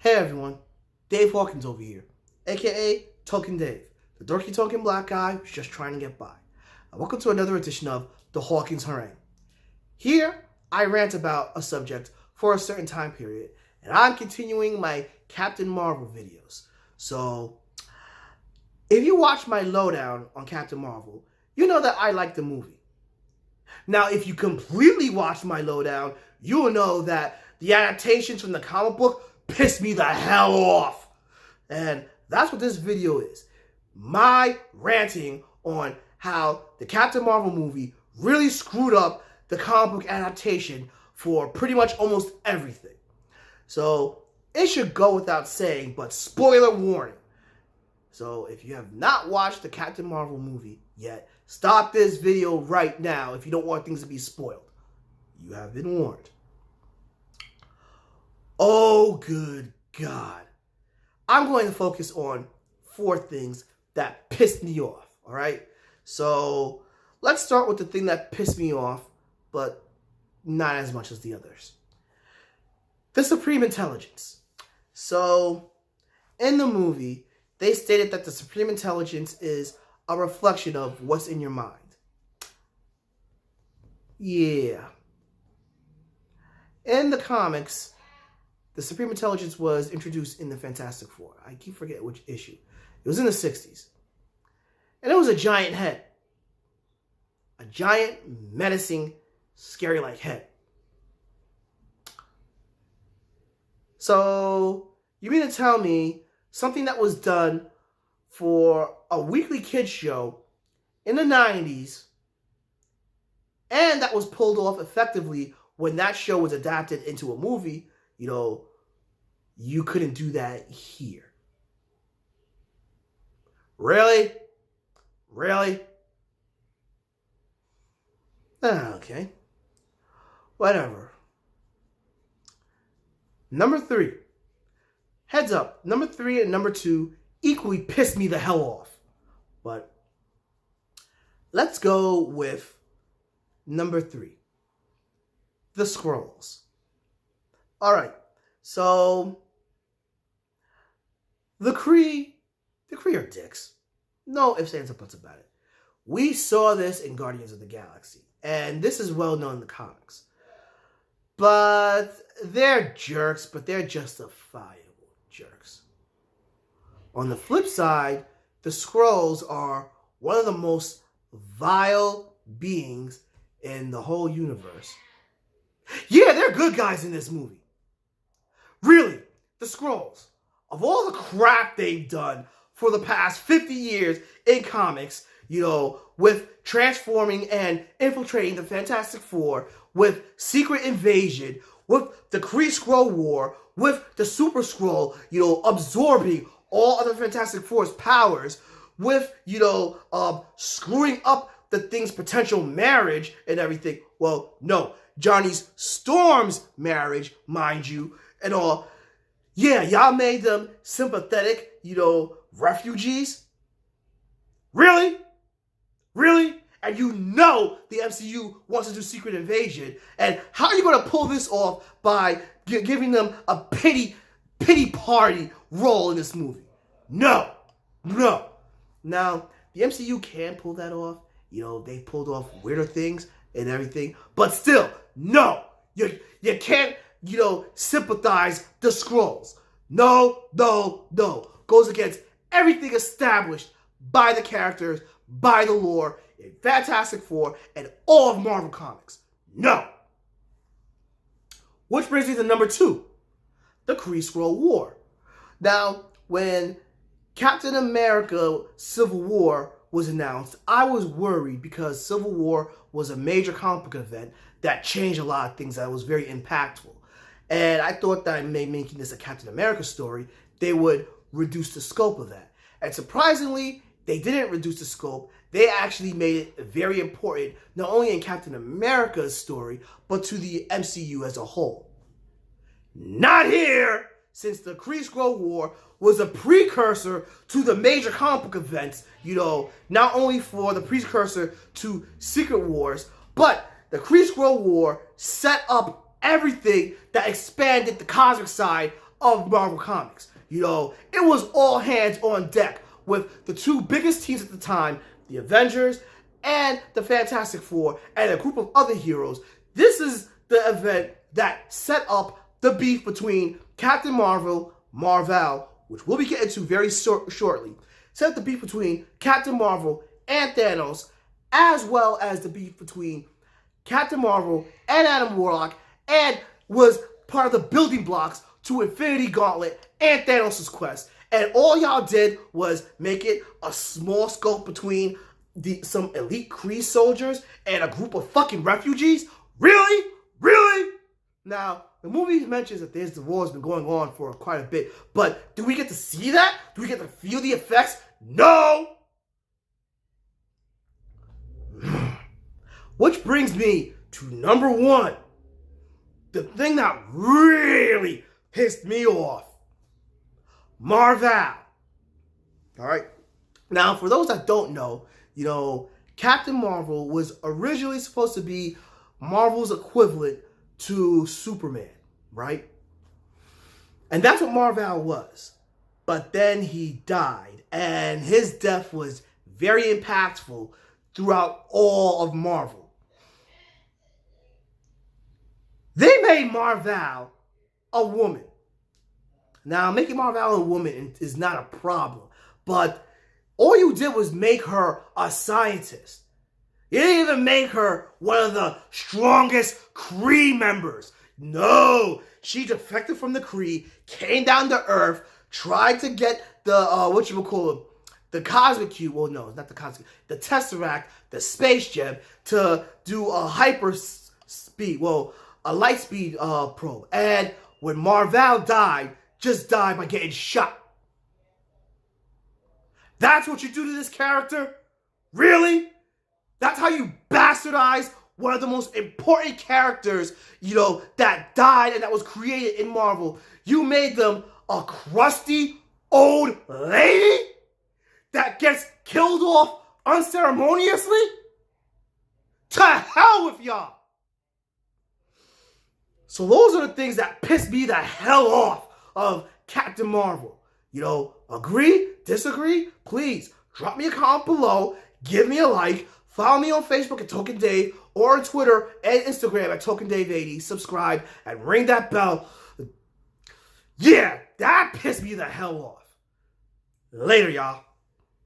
Hey everyone, Dave Hawkins over here, aka Token Dave, the dorky token black guy who's just trying to get by. Welcome to another edition of the Hawkins Harangue. Here, I rant about a subject for a certain time period, and I'm continuing my Captain Marvel videos. So, if you watch my lowdown on Captain Marvel, you know that I like the movie. Now, if you completely watch my lowdown, you will know that the adaptations from the comic book pissed me the hell off. And that's what this video is. My ranting on how the Captain Marvel movie really screwed up the comic book adaptation for pretty much almost everything. So it should go without saying, but spoiler warning. So if you have not watched the Captain Marvel movie yet, stop this video right now if you don't want things to be spoiled. You have been warned. Oh, good God. I'm going to focus on 4 things that pissed me off, all right? So let's start with the thing that pissed me off, but not as much as the others. The Supreme Intelligence. So in the movie, they stated that the Supreme Intelligence is a reflection of what's in your mind. Yeah. In the comics, the Supreme Intelligence was introduced in the Fantastic Four. I keep forgetting which issue. It was in the 60s. And it was a giant head. A giant, menacing, scary-like head. So, you mean to tell me something that was done for a weekly kids show in the 90s and that was pulled off effectively when that show was adapted into a movie, you couldn't do that here? Really? Really? Okay. Whatever. Number 3. Heads up. Number 3 and number 2 equally pissed me the hell off. But let's go with number 3. The Skrulls. Alright. So the Kree are dicks. No ifs, ands, or buts about it. We saw this in Guardians of the Galaxy, and this is well known in the comics. But they're jerks, but they're justifiable jerks. On the flip side, the Skrulls are one of the most vile beings in the whole universe. Yeah, they're good guys in this movie. Really, the Skrulls, of all the crap they've done for the past 50 years in comics, with transforming and infiltrating the Fantastic Four, with Secret Invasion, with the Kree-Skrull War, with the Super Skrull, absorbing all other Fantastic Four's powers, with, screwing up the Thing's potential marriage and everything. Well, no, Johnny Storm's marriage, mind you, and all. Yeah, y'all made them sympathetic, refugees? Really? Really? And the MCU wants to do Secret Invasion. And how are you going to pull this off by giving them a pity party role in this movie? No. No. Now, the MCU can pull that off. They pulled off weirder things and everything. But still, no. You can't, sympathize the Skrulls. No. Goes against everything established by the characters, by the lore, in Fantastic Four, and all of Marvel Comics. No. Which brings me to number 2, the Kree-Skrull War. Now, when Captain America Civil War was announced, I was worried because Civil War was a major comic book event that changed a lot of things, that was very impactful. And I thought that making this a Captain America story, they would reduce the scope of that. And surprisingly, they didn't reduce the scope. They actually made it very important, not only in Captain America's story, but to the MCU as a whole. Not here, since the Kree-Skrull War was a precursor to the major comic book events, not only for the precursor to Secret Wars, but the Kree-Skrull War set up everything that expanded the cosmic side of Marvel Comics. You know, it was all hands on deck with the two biggest teams at the time, the Avengers and the Fantastic Four, and a group of other heroes. This is the event that set up the beef between Captain Marvel, which we'll be getting to very shortly, set up the beef between Captain Marvel and Thanos, as well as the beef between Captain Marvel and Adam Warlock, and was part of the building blocks to Infinity Gauntlet and Thanos' quest. And all y'all did was make it a small scope between some elite Kree soldiers and a group of fucking refugees? Really? Really? Now, the movie mentions that the war has been going on for quite a bit, but do we get to see that? Do we get to feel the effects? No! Which brings me to number one. The thing that really pissed me off. Marvel. Alright? Now, for those that don't know, you know, Captain Marvel was originally supposed to be Marvel's equivalent to Superman, right? And that's what Marvel was. But then he died, and his death was very impactful throughout all of Marvel. They made Marvel a woman. Now, making Marvel a woman is not a problem, but all you did was make her a scientist. You didn't even make her one of the strongest Kree members. No, she defected from the Kree, came down to Earth, tried to get the, the Cosmic Cube, well, no, not the Cosmic Cube, the Tesseract, the Space Gem, to do a hyper speed, a light speed probe. And when Marvel died, just died by getting shot. That's what you do to this character? Really? That's how you bastardize one of the most important characters, you know, that died and that was created in Marvel. You made them a crusty old lady that gets killed off unceremoniously? To hell with y'all! So those are the things that piss me the hell off of Captain Marvel. You know, agree? Disagree? Please, drop me a comment below, give me a like, follow me on Facebook at Token Dave, or on Twitter and Instagram at TokenDave80. Subscribe and ring that bell. Yeah, that pissed me the hell off. Later, y'all.